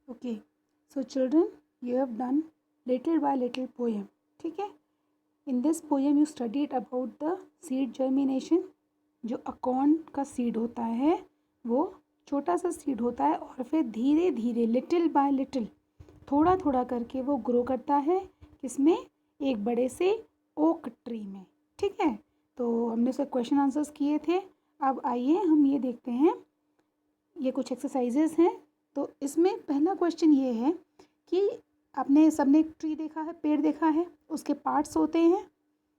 Okay, so children, you have done little bye little poem. ठीक है. In this poem you studied about the seed germination. जो अकॉर्न का seed होता है वो छोटा सा सीड होता है और फिर धीरे धीरे लिटिल बाय लिटिल थोड़ा थोड़ा करके वो ग्रो करता है. किसमें? एक बड़े से ओक ट्री में. ठीक है. तो हमने उसके क्वेश्चन आंसर्स किए थे. अब आइए हम ये देखते हैं. ये कुछ एक्सरसाइजेस हैं. तो इसमें पहला क्वेश्चन ये है कि आपने सबने एक ट्री देखा है, पेड़ देखा है, उसके पार्ट्स होते हैं.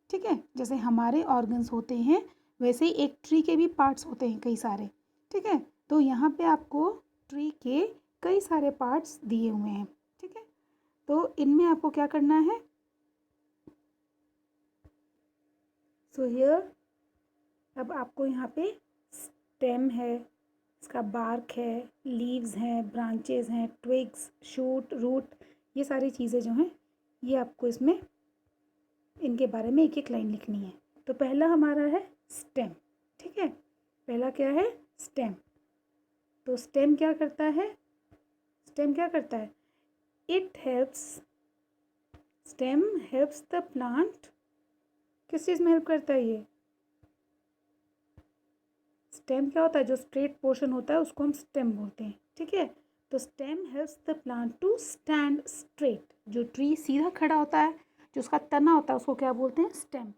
ठीक है. जैसे हमारे ऑर्गन्स होते हैं वैसे ही एक ट्री के भी पार्ट्स होते हैं कई सारे. ठीक है. तो यहाँ पे आपको ट्री के कई सारे पार्ट्स दिए हुए हैं. ठीक है. तो इनमें आपको क्या करना है? सो हियर अब आपको यहाँ पे स्टेम है, इसका बार्क है, लीव्स हैं, ब्रांचेस हैं, ट्विग्स, शूट, रूट, ये सारी चीज़ें जो हैं ये आपको इसमें इनके बारे में एक एक लाइन लिखनी है. तो पहला हमारा है स्टेम. ठीक है. पहला क्या है? स्टेम. तो स्टेम क्या करता है? स्टेम क्या करता है? It helps. Stem helps the plant. किस चीज़ में हेल्प करता है ये? स्टेम क्या होता है? जो स्ट्रेट पोर्शन होता है उसको हम स्टेम बोलते हैं. ठीक है. तो stem helps the plant to stand straight. जो ट्री सीधा खड़ा होता है, जो उसका तना होता है, उसको क्या बोलते हैं? स्टेम.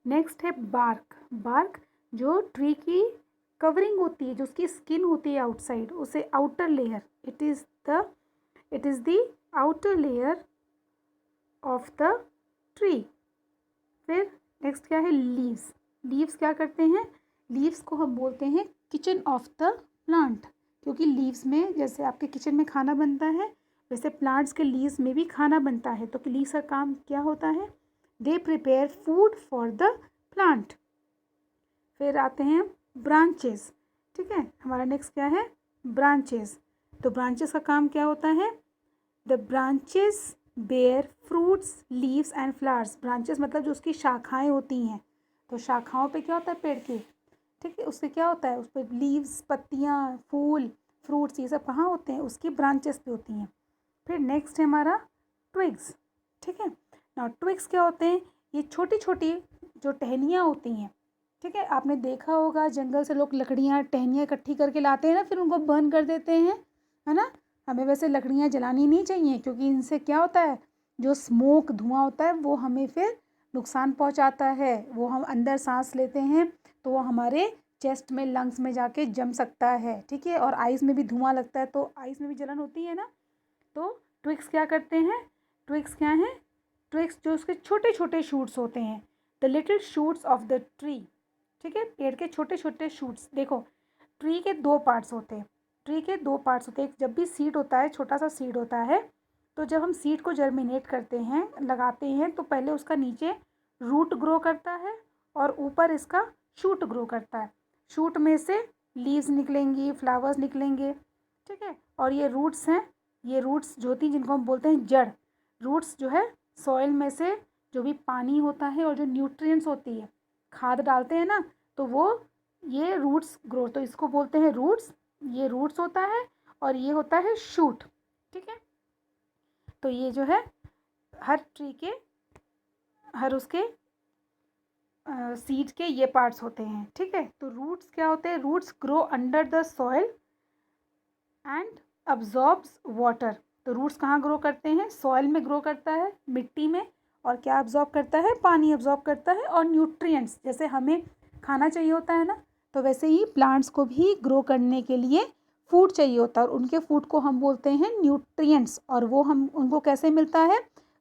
नेक्स्ट है बार्क. बार्क जो ट्री की कवरिंग होती है, जो उसकी स्किन होती है आउटसाइड, उसे outer layer. It is the outer layer of the tree. फिर नेक्स्ट क्या है? लीव्स. लीव्स क्या करते हैं? लीव्स को हम बोलते हैं किचन ऑफ द प्लांट. क्योंकि लीव्स में जैसे आपके किचन में खाना बनता है वैसे प्लांट्स के लीव्स में भी खाना बनता है. तो लीव्स का काम क्या होता है? They prepare food for the plant. फिर आते हैं ब्रांचेस. ठीक है. हमारा नेक्स्ट क्या है? ब्रांचेस. तो ब्रांचेस का काम क्या होता है? The branches bear fruits, leaves and flowers. Branches मतलब जो उसकी शाखाएं होती हैं. तो शाखाओं पे क्या होता है पेड़ के? ठीक है. उससे क्या होता है? उस पर लीव्स, पत्तियाँ, फूल, फ्रूट्स, ये सब कहाँ होते हैं? उसकी ब्रांचेस पे होती हैं. फिर नेक्स्ट है हमारा ट्विग्स. ठीक है. नाउ ट्विग्स क्या होते हैं? ये छोटी छोटी जो टहनियाँ होती हैं. ठीक है. आपने देखा होगा जंगल से लोग लकड़ियाँ, टहनियाँ इकट्ठी करके लाते हैं ना, फिर उनको बर्न कर देते हैं, है ना. हमें वैसे लकड़ियाँ जलानी नहीं चाहिए क्योंकि इनसे क्या होता है? जो स्मोक, धुआं होता है वो हमें फिर नुकसान पहुंचाता है. वो हम अंदर सांस लेते हैं तो वो हमारे चेस्ट में, लंग्स में जाके जम सकता है. ठीक है. और आइज़ में भी धुआं लगता है तो आइज़ में भी जलन होती है ना. तो ट्विग्स क्या करते हैं? ट्विग्स क्या हैं? ट्विग्स जो उसके छोटे छोटे शूट्स होते हैं, the little shoots of the tree. ठीक है. पेड़ के छोटे छोटे शूट्स. देखो, ट्री के दो पार्ट्स होते हैं. ट्री के दो पार्ट्स होते हैं. जब भी सीड होता है, छोटा सा सीड होता है, तो जब हम सीड को जर्मिनेट करते हैं, लगाते हैं, तो पहले उसका नीचे रूट ग्रो करता है और ऊपर इसका शूट ग्रो करता है. शूट में से लीव्स निकलेंगी, फ्लावर्स निकलेंगे. ठीक है. और ये रूट्स हैं. ये रूट्स जो होती हैं जिनको हम बोलते हैं जड़. रूट्स जो है सॉइल में से जो भी पानी होता है और जो न्यूट्रिएंट्स होती है, खाद डालते हैं ना, तो वो ये रूट्स ग्रो, तो इसको बोलते हैं रूट्स. ये रूट्स होता है और ये होता है शूट. ठीक है. तो ये जो है हर ट्री के, हर उसके सीड के ये पार्ट्स होते हैं. ठीक है. तो रूट्स क्या होते हैं? Roots grow under the soil and absorbs water. तो रूट्स कहाँ ग्रो करते हैं? सॉइल में ग्रो करता है, मिट्टी में. और क्या अब्जॉर्ब करता है? पानी अब्जॉर्ब करता है और न्यूट्रिएंट्स. जैसे हमें खाना चाहिए होता है ना, तो वैसे ही प्लांट्स को भी ग्रो करने के लिए फूड चाहिए होता है और उनके फूड को हम बोलते हैं न्यूट्रिएंट्स. और वो हम उनको कैसे मिलता है?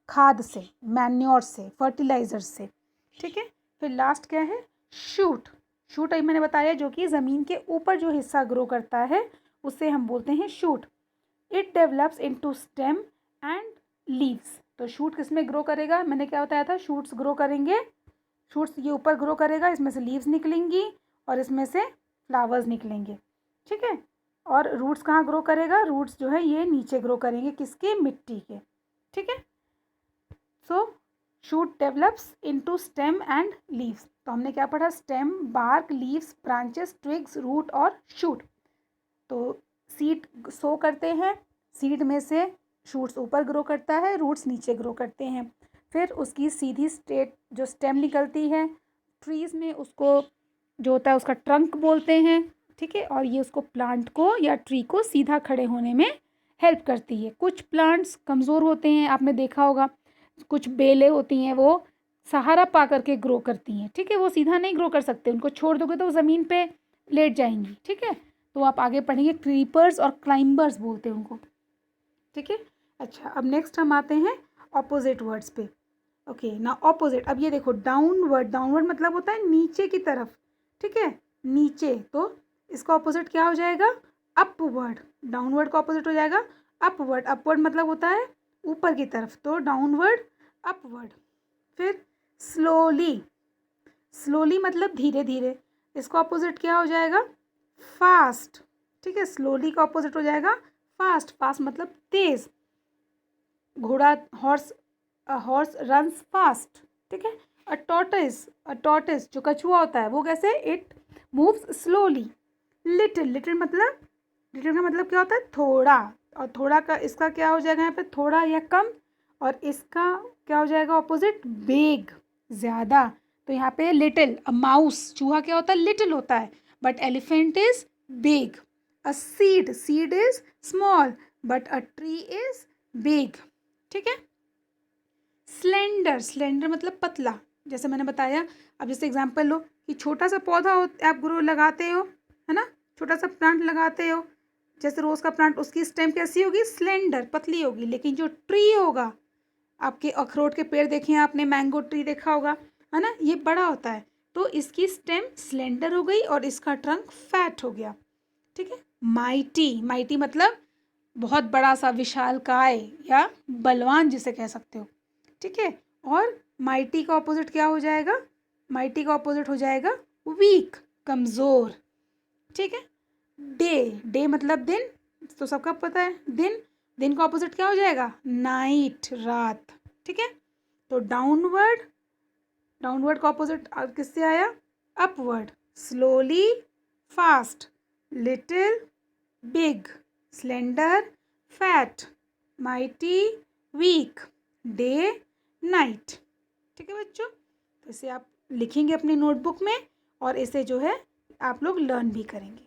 खाद से, मैन्योर से, फर्टिलाइजर से. ठीक है. फिर लास्ट क्या है? शूट. शूट अभी मैंने बताया जो कि ज़मीन के ऊपर जो हिस्सा ग्रो करता है उसे हम बोलते हैं shoot. It develops into stem and leaves. तो शूट किस में ग्रो करेगा? मैंने क्या बताया था? शूट्स ग्रो करेंगे. शूट्स ये ऊपर ग्रो करेगा, इसमें से लीव्स निकलेंगी और इसमें से फ्लावर्स निकलेंगे. ठीक है. और रूट्स कहाँ ग्रो करेगा? रूट्स जो है ये नीचे ग्रो करेंगे. किसके? मिट्टी के. ठीक है. So shoot develops into stem and leaves. तो हमने क्या पढ़ा? Stem, bark, leaves, branches, twigs, root और शूट. तो सीड सो करते हैं, सीड में से शूट्स ऊपर ग्रो करता है, रूट्स नीचे ग्रो करते हैं। फिर उसकी सीधी स्ट्रेट जो स्टेम निकलती है, ट्रीज़ में उसको जो होता है उसका ट्रंक बोलते हैं, ठीक है। और ये उसको प्लांट को या ट्री को सीधा खड़े होने में हेल्प करती है। कुछ प्लांट्स कमज़ोर होते हैं, आपने देखा होगा, कुछ बेलें होती हैं वो सहारा पा करके ग्रो करती हैं, ठीक है। वो सीधा नहीं ग्रो कर सकते, उनको छोड़ दोगे तो वो ज़मीन पे लेट जाएंगी, ठीक है। तो आप आगे पढ़ेंगे, क्रीपर्स और क्लाइंबर्स बोलते हैं उनको, ठीक है। अच्छा, अब नेक्स्ट हम आते हैं ऑपोजिट वर्ड्स पे। ओके ना, ऑपोजिट। अब ये देखो, डाउनवर्ड, डाउनवर्ड मतलब होता है नीचे की तरफ, ठीक है, नीचे। तो इसका ऑपोजिट क्या हो जाएगा? अपवर्ड। डाउनवर्ड का ऑपोजिट हो जाएगा अपवर्ड। अपवर्ड मतलब होता है ऊपर की तरफ, तो डाउनवर्ड, अपवर्ड। फिर स्लोली, स्लोली मतलब धीरे धीरे, इसका ऑपोजिट क्या हो जाएगा? फास्ट, ठीक है। स्लोली का ऑपोजिट हो जाएगा फास्ट। फास्ट मतलब तेज, घोड़ा, हॉर्स, हॉर्स रन्स फास्ट, ठीक है। अ टॉर्टोइस जो कछुआ होता है वो कैसे? It moves slowly. Little, little का मतलब क्या होता है? थोड़ा। और थोड़ा का इसका क्या हो जाएगा यहाँ पे? थोड़ा या कम। और इसका क्या हो जाएगा ऑपोजिट? बिग, ज़्यादा। तो यहाँ पे लिटिल, अ माउस, चूहा क्या होता है? लिटिल होता है, but elephant is big. A seed, seed is small, but a tree is big, ठीक है। स्लेंडर, स्लेंडर मतलब पतला, जैसे मैंने बताया। अब जैसे एग्जांपल लो कि छोटा सा पौधा हो, आप ग्रो लगाते हो, है ना, छोटा सा प्लांट लगाते हो, जैसे रोज़ का प्लांट, उसकी स्टेम कैसी होगी? स्लेंडर, पतली होगी। लेकिन जो ट्री होगा, आपके अखरोट के पेड़ देखे हैं आपने, मैंगो ट्री देखा होगा, है ना, ये बड़ा होता है, तो इसकी स्टेम स्लेंडर हो गई और इसका ट्रंक फैट हो गया, ठीक है। माइटी, माइटी मतलब बहुत बड़ा सा, विशालकाय या बलवान जिसे कह सकते हो, ठीक है। और माइटी का ऑपोजिट क्या हो जाएगा? माइटी का ऑपोजिट हो जाएगा वीक, कमज़ोर, ठीक है। डे, डे मतलब दिन, तो सबका पता है दिन। दिन का ऑपोजिट क्या हो जाएगा? नाइट, रात, ठीक है। तो डाउनवर्ड, डाउनवर्ड का ऑपोजिट किससे आया? Upward. Slowly, fast. Little, big. Slender, fat. Mighty, weak. Day, night, ठीक है बच्चों। तो इसे आप लिखेंगे अपनी नोटबुक में और इसे जो है आप लोग लर्न भी करेंगे।